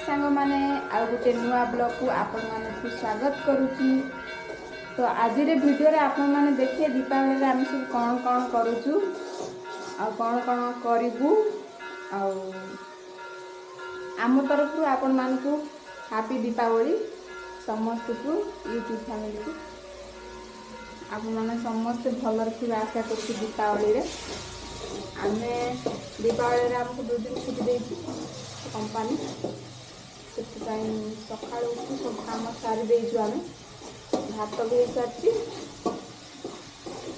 सांग माने आ गोटे नुआ ब्लॉग को आपण मानकु स्वागत करूची। तो आज वीडियो रे आपण माने देखिए दीपावली रे हम सब कौन कौन करूचु आ कौन कौन करिबू आ आम तरफ आपण मानकु हैप्पी दीपावली समस्त को यूट्यूब फैमिली को आपण माने समस्त भलर थिबा आशा करछु। दीपावली रे आमे दीपावली रे हमको 2 दिन छुट्टी देछि कंपनी से सकाल उठी सब काम सारी देछु। आमे भात भी सारी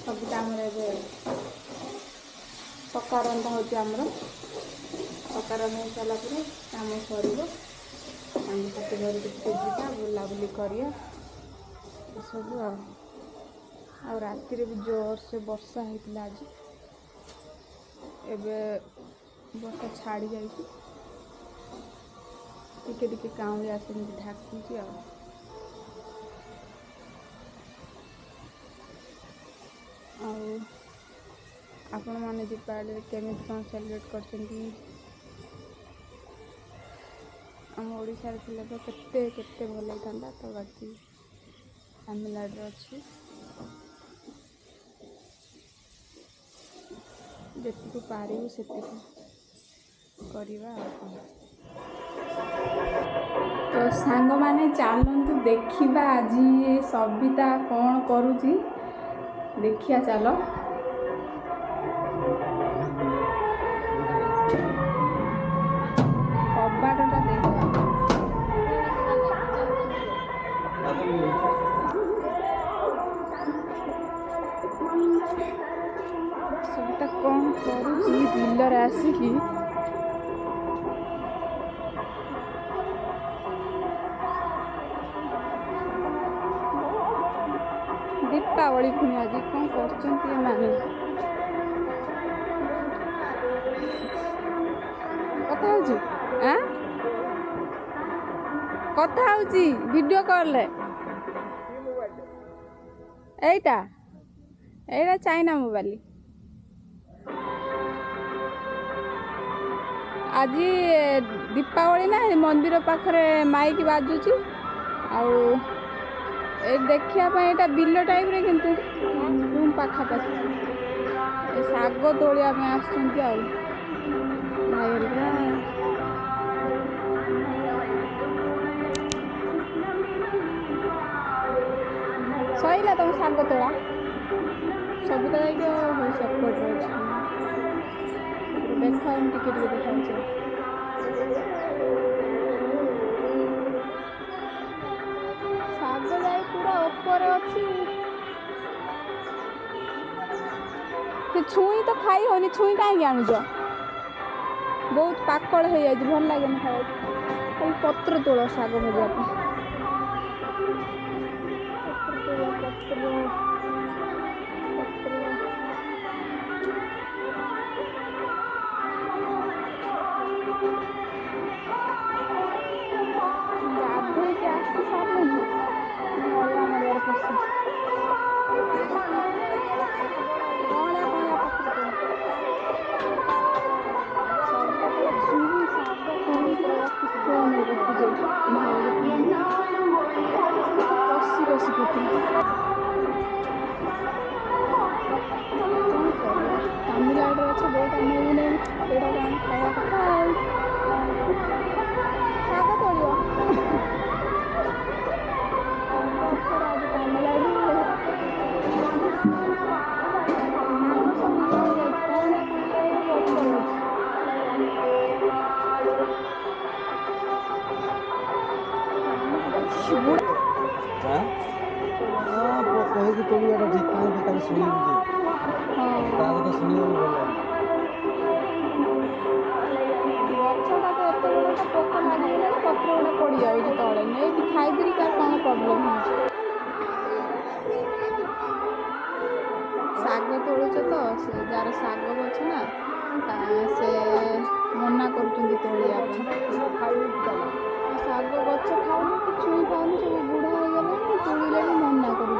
सब काम पक्का रंधा हो पक्का रंधा हो सारा काम सर साथी घर जा बुलाबुली कर सब आ राति भी जोर से वर्षा होता आज एबे वर्षा छाड़ी जाए टिके टिके काउली आसे ढाकुची आपण माने दीपावली केमी कौन सेलिब्रेट करछंती आम ओडिशा रे थिले तो केते केते भल होता। तो बाकी तमिलनाडु अच्छी जेतिक पारिबू सेतिक करवा। तो सांग माने चलतु देखा आज सबिता कौन करुची देखिया चलो। कबाटटा देख सबिता कौन करुची बिलर आसिकी दीपावली पुणी आज कौन कर माने कथा होची कथा होची वीडियो कॉल एटा एटा चाइना मोबाइल आज दीपावली ना मंदिर पाखरे माइक बाजुची देखिया यहाँ बिल टाइप रे किंतु रूम पाखापाखि शाग तोलिया भाई सैला तुम शाग तोड़ा सब तो सपोर्ट देखा टिके देखा पूरा ऊपर अच्छी छुई तो खाई होनी छुई कहीं आणुच बहुत पाकल हो जाए भल लगे खाई पत्र तोड़ शाग भजा गाधे के आसी सारे तमिलनाडु अच्छे बहुत मिलूनी यहाँ खाया कथा शाग तोड़ो कहीं तोड़ाटा ठीक कहीं शुणी तो शुणी गछटा तो एत बड़ा पोक लगे पत्र गुड़ा पड़ जाए तले नहीं खाई कौन प्रोब्लेम हो शाग तोड़ुच तो से जार शाग गछ ना से मना कर तोड़िया शाग गछ खाऊनी कि छुई खाऊनी सब बुढ़ा हो गले तोड़े भी मना कर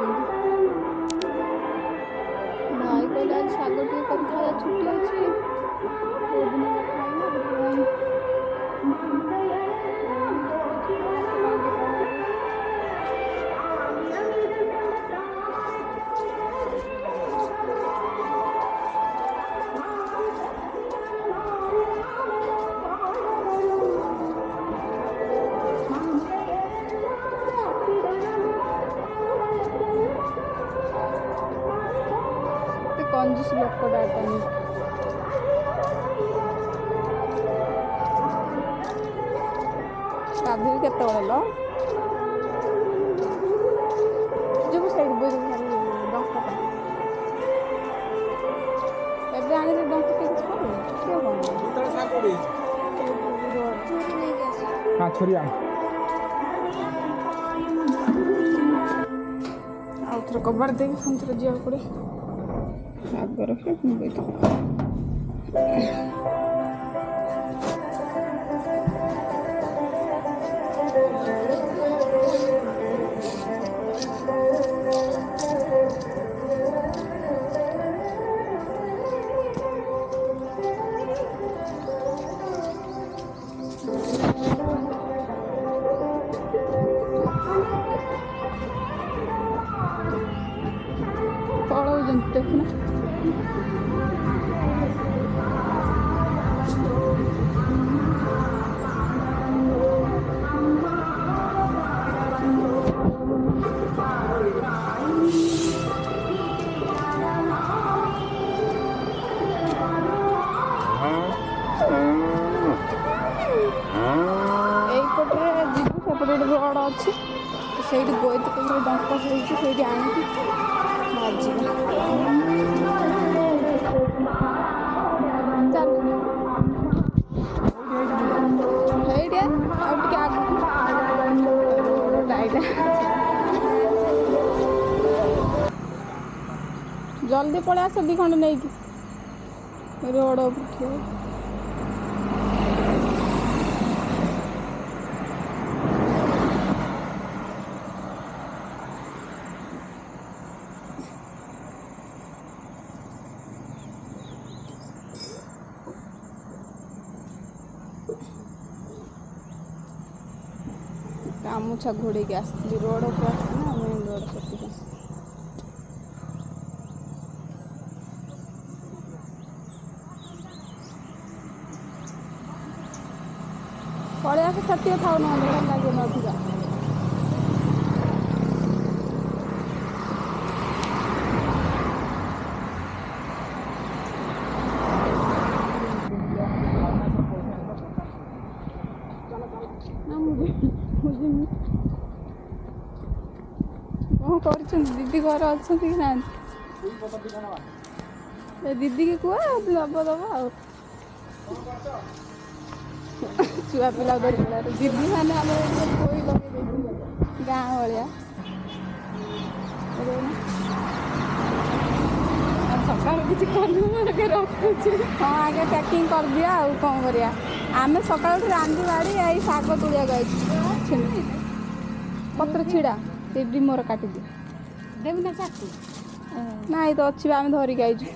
भाई कहले आज शाग टे खाया छुट्टी अच्छी दिन खाई କ୍ରୋକୋଡାଇଲ୍ ଗାଧୋଇ କେତେବେଳେ ଲ ଯିବୁ ସେଇଠି ବୋଇବୁ ଖାଲି ଡଙ୍କ ପାଇଁ ଏବେ ଆଣିଲେ ଡଙ୍କ ଟିକେ କିଛି କରିବୁ କିଏ କ'ଣ हाँ छोरी आम ଆଉ ଥରେ କବାଟ ଦେଇକି ପୁଣି ଥରେ ଯିବାକୁ ପଡ଼ିବ ଆଗ ରଖିଲେ ପୁଣି ବୋଇତ ପଳଉଛନ୍ତି ଦେଖୁନା এইପଟରେ ଯିବୁ ସେପଟେ ଗୋଟେ ରୋଡ଼ ଅଛି ସେଇଠି ବୋଇତ ପତ୍ର ଡଙ୍କ ହେଇଛି ସେଇଠି ଆଣିକି ଭାଜିବା ଚାଲ ହେଇଟି ଆଉ ଟିକେ ଆଗକୁ ରୋଡ଼ଟା ଜଲ୍ଦି ପଳେଇ ଆସ 2 ଖଣ୍ଡ ନେଇକି ରୋଡ଼ ଉପରେ ଠିଆ ହେଇଛି। ଗାମୁଛା ଘୋଡ଼େଇକି ଆସିଥିଲି ରୋଡ଼ ଉପରେ ଆସିଥିଲି ନା ମେନ୍ ରୋଡ଼ ସେଥିପାଇଁ ପଳେଇ ଆସ ସେତିକି ଥାଉ ନହେଲେ ଭଲ ଲାଗିବନି ଅଧିକା ନା ମୁଁ ଯିମି କ'ଣ କରୁଛନ୍ତି ଦିଦି ଘରେ ଅଛନ୍ତି କି ନାହାନ୍ତି ଏ ଦିଦିକି କୁହ ଦବ ଆଉ ଛୁଆ ପିଲା ଧରିଲା ଦିଦି ମାନେ ଆମର ପୋଇ ଲଗେଇ ଦେଇଥିଲେ ଗାଁ ଭଳିଆ ସକାଳୁ କିଛି କଲୁ ରଖୁଛି ହଁ ଆଗେ ପ୍ୟାକିଂ କରିଦିଅ ଆଉ କ'ଣ କରିବା ଆମେ ସକାଳୁ ରାନ୍ଧି ବାଢ଼ି ଏଇ ଶାଗ ତୁଳିବାକୁ ଆଇଛୁ ପତ୍ର ଛିଡ଼ା ସେ ଡିମର କାଟିଦିଅ ଦେବି ନା ଚାକୁ ନାଇଁ ତ ଅଛି ଆମେ ଧରିକି ଆଇଛୁ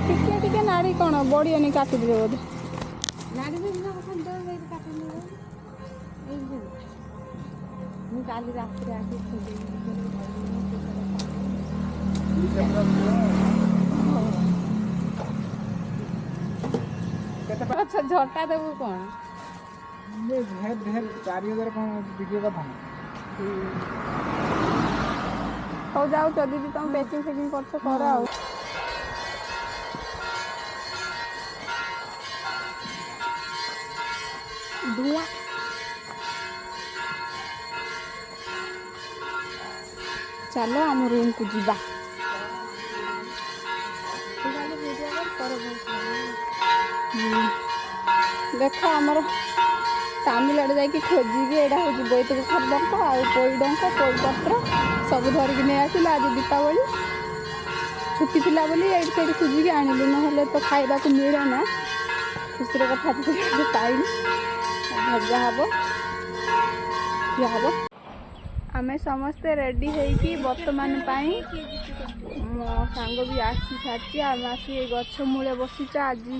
ଟିକେ ଟିକେ ନାଡ଼ି କ'ଣ ବଢ଼ିବନି କାଟିଦେବେ ବୋଧେ ମୁଁ କାଲି ରାତିରେ ଆସି ଝଟା ଦେବୁ କ'ଣ 4000 କ'ଣ ବିକ୍ରି କଥା ହଉ ଯାଉଛ ଦିଦି ତମେ ପ୍ୟାକିଂ ଫ୍ୟାକିଂ କରୁଛ କର ଆଉ ଧୂଆଁ ଚାଲ ଆମ ରୁମ୍କୁ ଯିବା ଦେଖ ଆମର ତାମିଲନାଡ଼ୁ ଯାଇକି ଖୋଜିକି ଏଇଟା ହେଉଛି ବୋଇତକଖାର ଡଙ୍କ ଆଉ ପୋଇ ଡଙ୍କ ପୋଇ ପତ୍ର ସବୁ ଧରିକି ନେଇ ଆସିଲୁ ଆଜି ଦୀପାବଳି ଛୁଟି ଥିଲା ବୋଲି ଏଇଠି ସେଇଠି ଖୋଜିକି ଆଣିଲୁ ନହେଲେ ତ ଖାଇବାକୁ ମିଳେ ନା ଖୁସିର କଥା ପାଇନି ଭଜା ହେବ ଖିଆ ହେବ ଆମେ ସମସ୍ତେ ରେଡ଼ି ହେଇକି ବର୍ତ୍ତମାନ ପାଇଁ ମୋ ସାଙ୍ଗ ବି ଆସି ସାରିଛି ଆମେ ଆସି ଏ ଗଛ ମୂଳେ ବସିଛୁ ଆଜି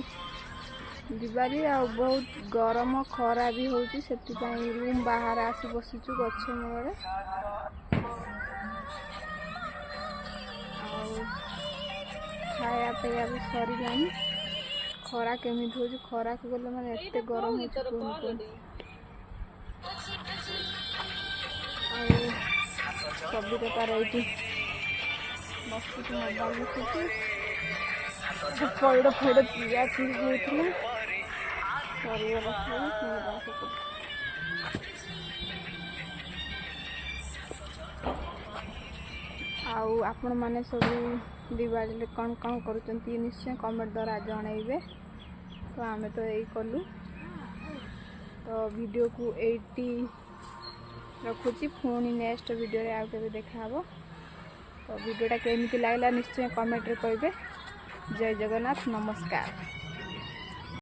ଦିବାଲି ଆଉ ବହୁତ ଗରମ ଖରା ବି ହେଉଛି ସେଥିପାଇଁ ରୁମ୍ ବାହାରେ ଆସି ବସିଛୁ ଗଛ ମୂଳରେ ଆଉ खाया पिया भी सरिलानी खरा केमिति होची खरा को गले माने एते गरम होची कोन सभी तो तार ये बस मोबाइल देखुची पइड फइड पिया पी होइथिला सरिगला आउ आपण माने सब दिवाली कौन कौन करुचंती निश्चय कमेंट द्वारा जनइबे। तो आमे तो यही कलु तो वीडियो को 80 रखुची पुणी नेक्स्ट वीडियो रे आउ केबे देखा हबो। तो वीडियोटा केमिति लागला निश्चय कमेंट रे कहिबे। जय जगन्नाथ नमस्कार।